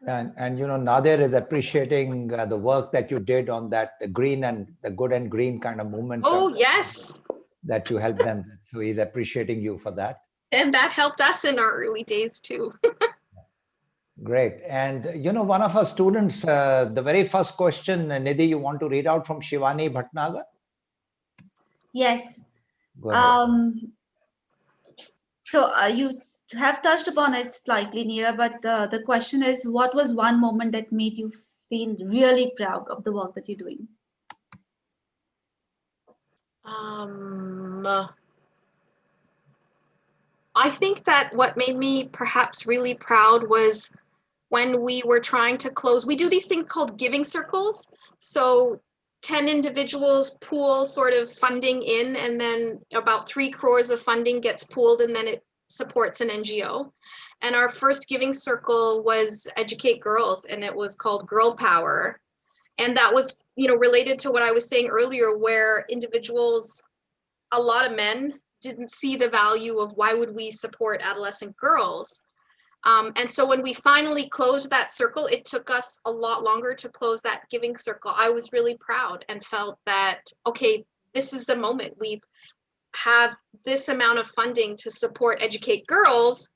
S1: And Nadir is appreciating the work that you did on that, the green and the good and green kind of movement.
S2: Oh, yes.
S1: That you helped them. So he's appreciating you for that.
S2: And that helped us in our early days too.
S1: Great. And one of our students, the very first question, Nidhi, you want to read out from Shivani Bhatnagar?
S3: Yes.
S1: Go ahead.
S3: So you have touched upon it slightly, Neera, but the question is, what was one moment that made you feel really proud of the work that you're doing?
S2: I think that what made me perhaps really proud was when we were trying to close, we do these things called giving circles. So 10 individuals pool sort of funding in, and then about 3 crores of funding gets pooled, and then it supports an NGO. And our first giving circle was Educate Girls, and it was called Girl Power. And that was, related to what I was saying earlier, where individuals, a lot of men didn't see the value of why would we support adolescent girls. And so when we finally closed that circle, it took us a lot longer to close that giving circle. I was really proud and felt that, okay, this is the moment. We have this amount of funding to support Educate Girls.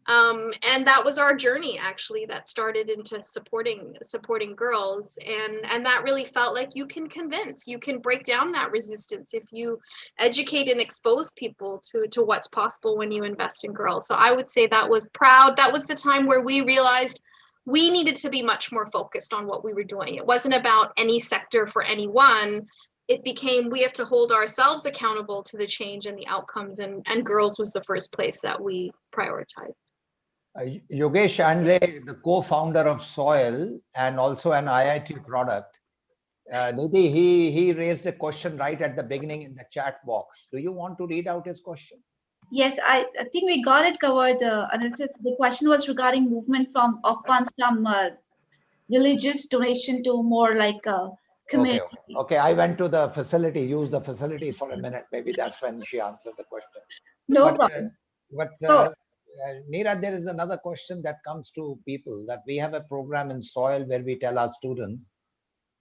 S2: And that was our journey, actually, that started into supporting girls. And that really felt like you can convince, you can break down that resistance if you educate and expose people to what's possible when you invest in girls. So I would say that was proud. That was the time where we realized we needed to be much more focused on what we were doing. It wasn't about any sector for anyone. It became, we have to hold ourselves accountable to the change and the outcomes, and girls was the first place that we prioritized.
S1: Yogesh Andle, the co-founder of Soil and also an IIT product, Nidhi, he raised a question right at the beginning in the chat box. Do you want to read out his question?
S3: Yes, I think we got it covered. The question was regarding movement of funds from religious donation to more like community.
S1: Okay. I went to the facility, used the facility for a minute. Maybe that's when she answered the question.
S3: No problem.
S1: Neera, there is another question that comes to people, that we have a program in Soil where we tell our students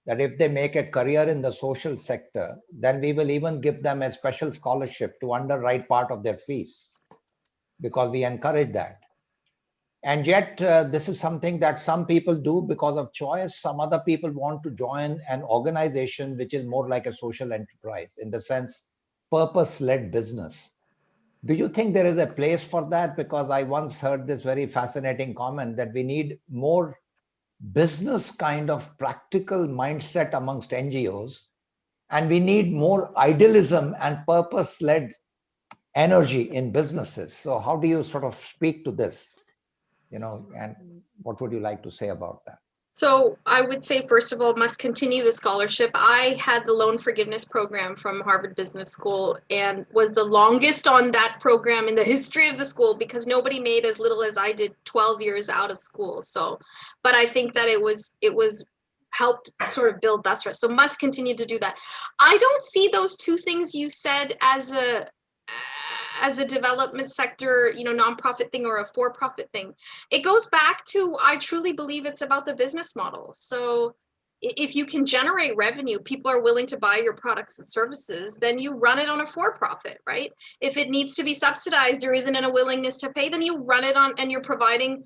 S1: that if they make a career in the social sector, then we will even give them a special scholarship to underwrite part of their fees, because we encourage that. And yet, this is something that some people do because of choice. Some other people want to join an organization which is more like a social enterprise, in the sense, purpose-led business. Do you think there is a place for that? Because I once heard this very fascinating comment that we need more business kind of practical mindset amongst NGOs, and we need more idealism and purpose-led energy in businesses. So how do you sort of speak to this? And what would you like to say about that?
S2: So I would say, first of all, must continue the scholarship. I had the loan forgiveness program from Harvard Business School and was the longest on that program in the history of the school, because nobody made as little as I did 12 years out of school. So, but I think that it was helped sort of build Dasra. So must continue to do that. I don't see those two things you said as a development sector, nonprofit thing or a for-profit thing. It goes back to, I truly believe it's about the business model. So if you can generate revenue, people are willing to buy your products and services, then you run it on a for-profit, right? If it needs to be subsidized, there isn't a willingness to pay, then you run it on, and you're providing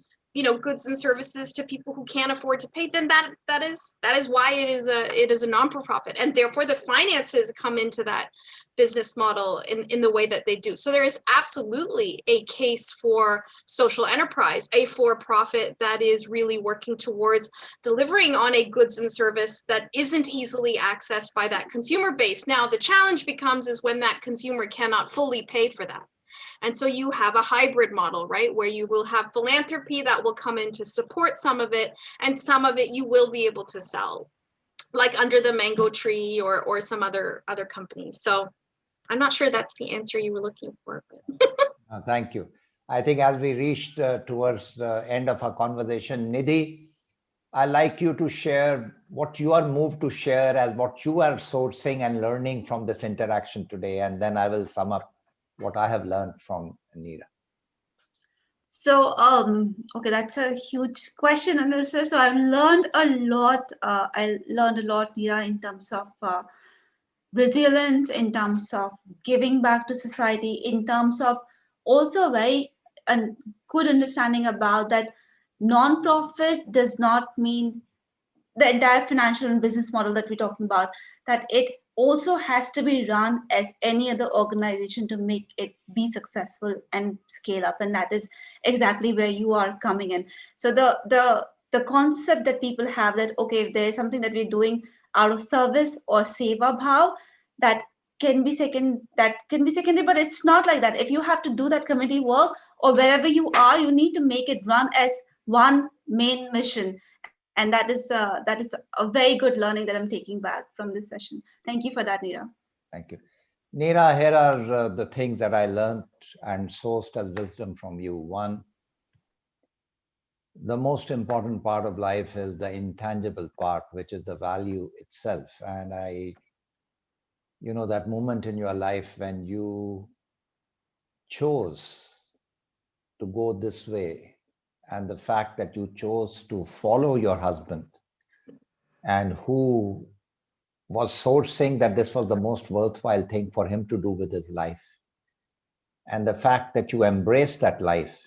S2: goods and services to people who can't afford to pay, then that is why it is a non-profit, and therefore the finances come into that business model in the way that they do. So there is absolutely a case for social enterprise, a for-profit that is really working towards delivering on a goods and service that isn't easily accessed by that consumer base. Now, the challenge becomes is when that consumer cannot fully pay for that. And so you have a hybrid model, right, where you will have philanthropy that will come in to support some of it, and some of it you will be able to sell, like under the mango tree or some other companies. So I'm not sure that's the answer you were looking for.
S1: Thank you. I think as we reached towards the end of our conversation, Nidhi, I'd like you to share what you are moved to share as what you are sourcing and learning from this interaction today. And then I will sum up what I have learned from Neera.
S3: So, okay, that's a huge question, Anil sir. So I've learned a lot. Neera, in terms of resilience, in terms of giving back to society, in terms of also very good understanding about that non-profit does not mean the entire financial and business model that we're talking about, that it also has to be run as any other organization to make it be successful and scale up. And that is exactly where you are coming in. So the concept that people have that, okay, if there is something that we're doing out of service or seva bhav, that can be secondary, but it's not like that. If you have to do that community work or wherever you are, you need to make it run as one main mission. And that is a very good learning that I'm taking back from this session. Thank you for that, Neera.
S1: Thank you. Neera, here are the things that I learned and sourced as wisdom from you. One, the most important part of life is the intangible part, which is the value itself. And that moment in your life when you chose to go this way, and the fact that you chose to follow your husband, and who was sourcing that this was the most worthwhile thing for him to do with his life, and the fact that you embraced that life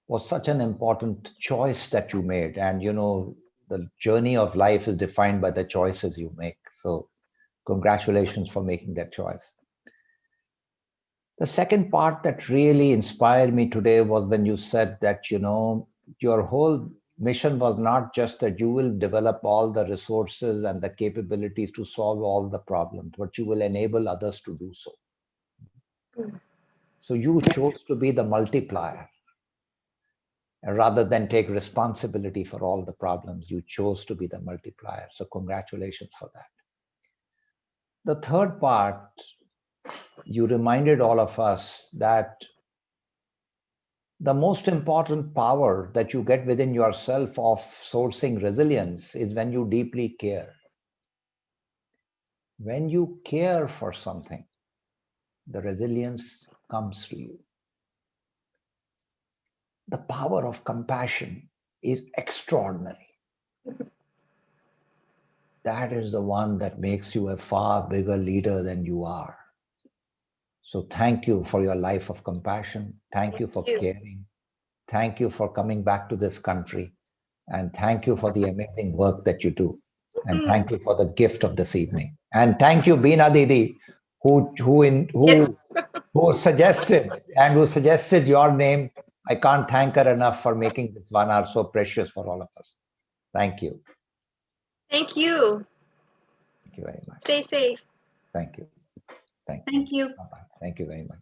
S1: was such an important choice that you made. And the journey of life is defined by the choices you make. So congratulations for making that choice. The second part that really inspired me today was when you said that, your whole mission was not just that you will develop all the resources and the capabilities to solve all the problems, but you will enable others to do so. So you chose to be the multiplier. Rather than take responsibility for all the problems, you chose to be the multiplier. So congratulations for that. The third part, you reminded all of us that the most important power that you get within yourself of sourcing resilience is when you deeply care. When you care for something, the resilience comes to you. The power of compassion is extraordinary. That is the one that makes you a far bigger leader than you are. So thank you for your life of compassion. Thank you for caring. Thank you for coming back to this country. And thank you for the amazing work that you do. And thank you for the gift of this evening. And thank you, Beena Didi, who suggested your name. I can't thank her enough for making this 1 hour so precious for all of us. Thank you.
S2: Thank you.
S1: Thank you very much.
S2: Stay safe.
S1: Thank you.
S3: Thank you.
S1: Bye-bye. Thank you very much.